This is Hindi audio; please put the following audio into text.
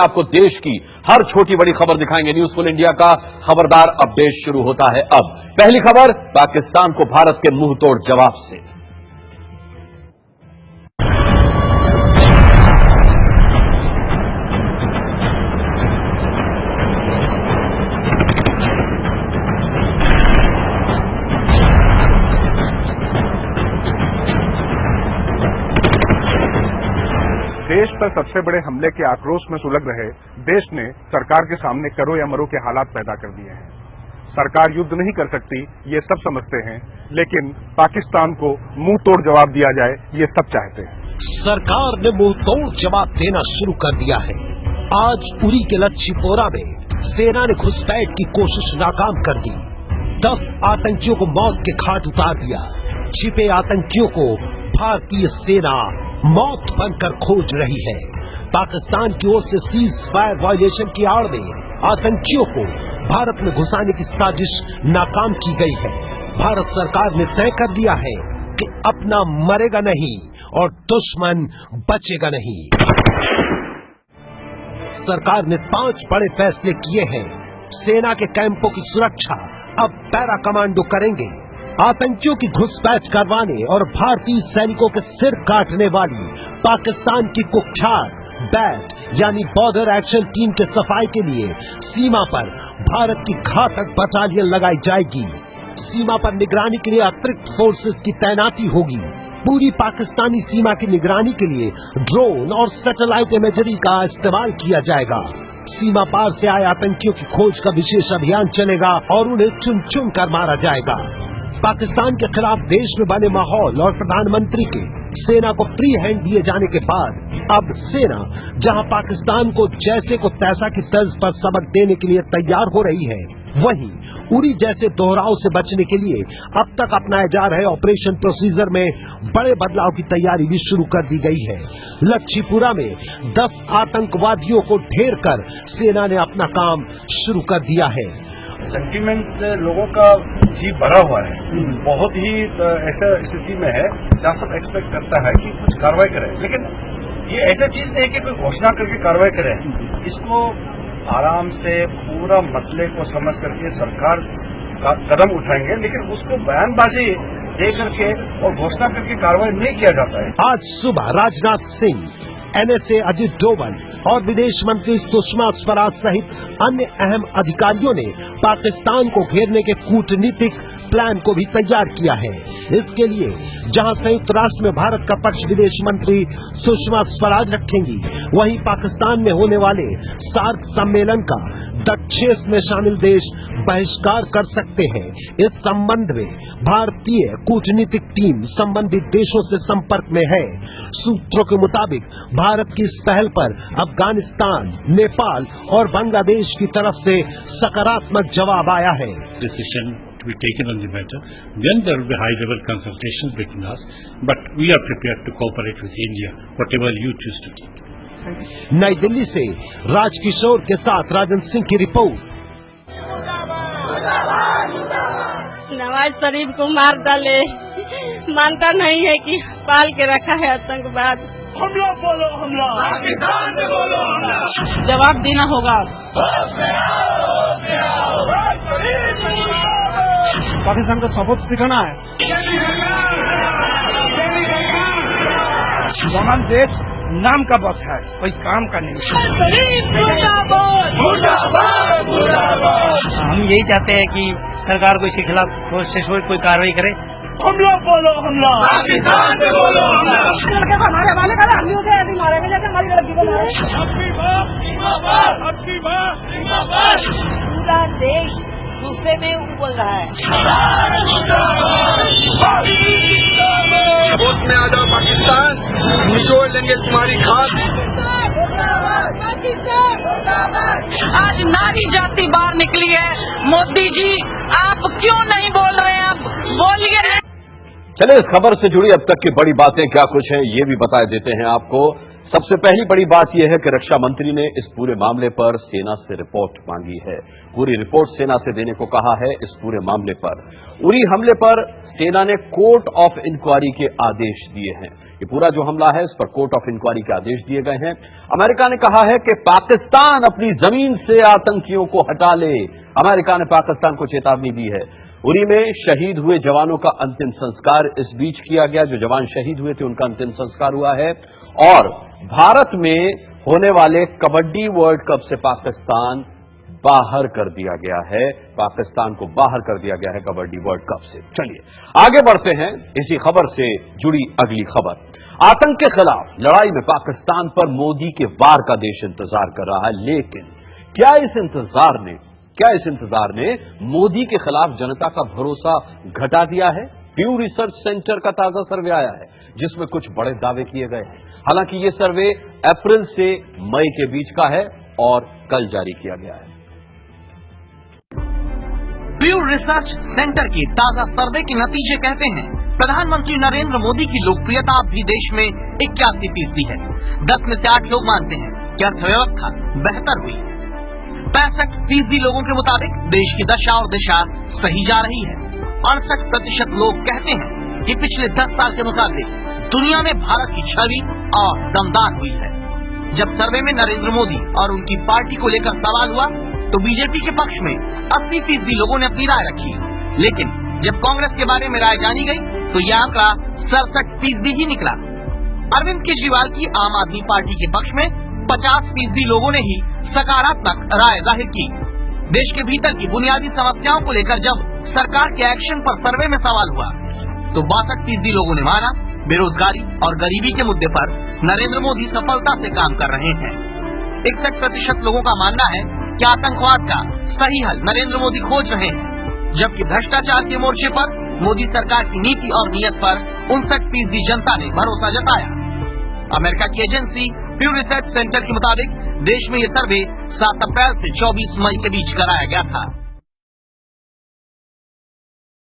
आपको देश की हर छोटी बड़ी खबर दिखाएंगे। न्यूज फुल इंडिया का खबरदार अपडेट शुरू होता है अब। पहली खबर, पाकिस्तान को भारत के मुंह तोड़ जवाब से। देश पर सबसे बड़े हमले के आक्रोश में सुलग रहे देश ने सरकार के सामने करो या मरो के हालात पैदा कर दिए हैं। सरकार युद्ध नहीं कर सकती, ये सब समझते हैं, लेकिन पाकिस्तान को मुंह तोड़ जवाब दिया जाए, ये सब चाहते हैं। सरकार ने मुंह तोड़ जवाब देना शुरू कर दिया है। आज उरी के लच्छीपोरा में सेना ने घुसपैठ की कोशिश नाकाम कर दी। 10 आतंकियों को मौत के घाट उतार दिया। छिपे आतंकियों को भारतीय सेना मौत बनकर खोज रही है। पाकिस्तान की ओर से सीज फायर वायलेशन की आड़ में आतंकियों को भारत में घुसाने की साजिश नाकाम की गई है। भारत सरकार ने तय कर लिया है कि अपना मरेगा नहीं और दुश्मन बचेगा नहीं। सरकार ने 5 बड़े फैसले किए हैं। सेना के कैंपों की सुरक्षा अब पैरा कमांडो करेंगे। आतंकियों की घुसपैठ करवाने और भारतीय सैनिकों के सिर काटने वाली पाकिस्तान की कुख्यात बैट यानी बॉर्डर एक्शन टीम के सफाई के लिए सीमा पर भारत की घातक बटालियन लगाई जाएगी। सीमा पर निगरानी के लिए अतिरिक्त फोर्सेस की तैनाती होगी। पूरी पाकिस्तानी सीमा की निगरानी के लिए ड्रोन और सैटेलाइट इमेजरी का इस्तेमाल किया जाएगा। सीमा पार से आए आतंकियों की खोज का विशेष अभियान चलेगा और उन्हें चुन चुन कर मारा जाएगा। पाकिस्तान के खिलाफ देश में बने माहौल और प्रधानमंत्री के सेना को फ्री हैंड दिए जाने के बाद अब सेना जहां पाकिस्तान को जैसे को तैसा की तर्ज पर सबक देने के लिए तैयार हो रही है, वहीं उरी जैसे दोहराव से बचने के लिए अब तक अपनाए जा रहे ऑपरेशन प्रोसीजर में बड़े बदलाव की तैयारी भी शुरू कर दी गई है। लच्छीपुरा में 10 आतंकवादियों को ढेर कर सेना ने अपना काम शुरू कर दिया है। सेंटिमेंट से लोगों का जी भरा हुआ है। बहुत ही ऐसा स्थिति में है जहाँ सब एक्सपेक्ट करता है कि कुछ कार्रवाई करें, लेकिन ये ऐसा चीज नहीं है कि कोई घोषणा करके कार्रवाई करे। इसको आराम से पूरा मसले को समझ करके सरकार का कदम उठाएंगे, लेकिन उसको बयानबाजी दे करके और घोषणा करके कार्रवाई नहीं किया जाता है। आज सुबह राजनाथ सिंह, NSA अजित डोवल और विदेश मंत्री सुषमा स्वराज सहित अन्य अहम अधिकारियों ने पाकिस्तान को घेरने के कूटनीतिक प्लान को भी तैयार किया है। इसके लिए जहां संयुक्त राष्ट्र में भारत का पक्ष विदेश मंत्री सुषमा स्वराज रखेंगी, वहीं पाकिस्तान में होने वाले सार्क सम्मेलन का दक्षेश में शामिल देश बहिष्कार कर सकते हैं। इस संबंध में भारतीय कूटनीतिक टीम संबंधित देशों से संपर्क में है। सूत्रों के मुताबिक भारत की इस पहल पर अफगानिस्तान, नेपाल और बांग्लादेश की तरफ से सकारात्मक जवाब आया है। Decision to be taken on the matter, then there will be high-level consultations between us, but we are prepared to cooperate with India, whatever you choose to take. नई दिल्ली से राजकिशोर के साथ राजन सिंह की रिपोर्ट। नवाज शरीफ को मार डाले, मानता नहीं है कि पाल के रखा है आतंकवाद। हमला बोलो हमला, पाकिस्तान पे बोलो हमला, जवाब देना होगा। पाकिस्तान को सबक सिखाना है। वहाँ देश नाम का वक्त है, कोई काम का नहीं। हम यही चाहते हैं कि सरकार को इसके खिलाफ कोई कार्रवाई करे। हमला बोलो हमला, पाकिस्तान पे बोलो हमला, हमारे हवाले करो, हम भी उसे ऐसे मारेंगे जैसे हमारी लड़की को मारे। पूरा देश गुस्से में उबल रहा है। होश में आ जाओ पाकिस्तान, निचोड़ लेंगे तुम्हारी खाद। आज नारी जाति बाहर निकली है। मोदी जी आप क्यों नहीं बोल रहे हैं? अब बोलिए। चलिए इस खबर से जुड़ी अब तक की बड़ी बातें क्या कुछ हैं ये भी बता देते हैं आपको। सबसे पहली बड़ी बात यह है कि रक्षा मंत्री ने इस पूरे मामले पर सेना से रिपोर्ट मांगी है। पूरी रिपोर्ट सेना से देने को कहा है। इस पूरे मामले पर उरी हमले पर सेना ने कोर्ट ऑफ इंक्वायरी के आदेश दिए हैं। ये पूरा जो हमला है इस पर कोर्ट ऑफ इंक्वायरी के आदेश दिए गए हैं। अमेरिका ने कहा है कि पाकिस्तान अपनी जमीन से आतंकियों को हटा ले। अमेरिका ने पाकिस्तान को चेतावनी दी है। उरी में शहीद हुए जवानों का अंतिम संस्कार इस बीच किया गया। जो जवान शहीद हुए थे उनका अंतिम संस्कार हुआ है। और भारत में होने वाले कबड्डी वर्ल्ड कप से पाकिस्तान बाहर कर दिया गया है। पाकिस्तान को बाहर कर दिया गया है कबड्डी वर्ल्ड कप से। चलिए आगे बढ़ते हैं। इसी खबर से जुड़ी अगली खबर, आतंक के खिलाफ लड़ाई में पाकिस्तान पर मोदी के वार का देश इंतजार कर रहा है। लेकिन क्या इस इंतजार ने मोदी के खिलाफ जनता का भरोसा घटा दिया है? प्यू रिसर्च सेंटर का ताजा सर्वे आया है जिसमें कुछ बड़े दावे किए गए हैं। हालांकि यह सर्वे अप्रैल से मई के बीच का है और कल जारी किया गया है। प्यू रिसर्च सेंटर के ताजा सर्वे के नतीजे कहते हैं प्रधानमंत्री नरेंद्र मोदी की लोकप्रियता अब भी देश में 81% है। 10 में से 8 लोग मानते हैं कि अर्थव्यवस्था बेहतर हुई। 65% लोगों के मुताबिक देश की दशा और दिशा सही जा रही है। 68% लोग कहते हैं कि पिछले 10 साल के मुकाबले दुनिया में भारत की छवि और दमदार हुई है। जब सर्वे में नरेंद्र मोदी और उनकी पार्टी को लेकर सवाल हुआ तो बीजेपी के पक्ष में 80% लोगों ने अपनी राय रखी, लेकिन जब कांग्रेस के बारे में राय जानी गई तो यह आंकड़ा 67% ही निकला। अरविंद केजरीवाल की आम आदमी पार्टी के पक्ष में 50% लोगों ने ही सकारात्मक राय जाहिर की। देश के भीतर की बुनियादी समस्याओं को लेकर जब सरकार के एक्शन पर सर्वे में सवाल हुआ तो 62% लोगों ने माना बेरोजगारी और गरीबी के मुद्दे पर नरेंद्र मोदी सफलता से काम कर रहे हैं। 61% लोगों का मानना है कि आतंकवाद का सही हल नरेंद्र मोदी खोज रहे हैं, जबकि भ्रष्टाचार के मोर्चे पर मोदी सरकार की नीति और नीयत पर 59% जनता ने भरोसा जताया। अमेरिका की एजेंसी प्यू रिसर्च सेंटर के मुताबिक देश में ये सर्वे 7 अप्रैल से 24 मई के बीच कराया गया था।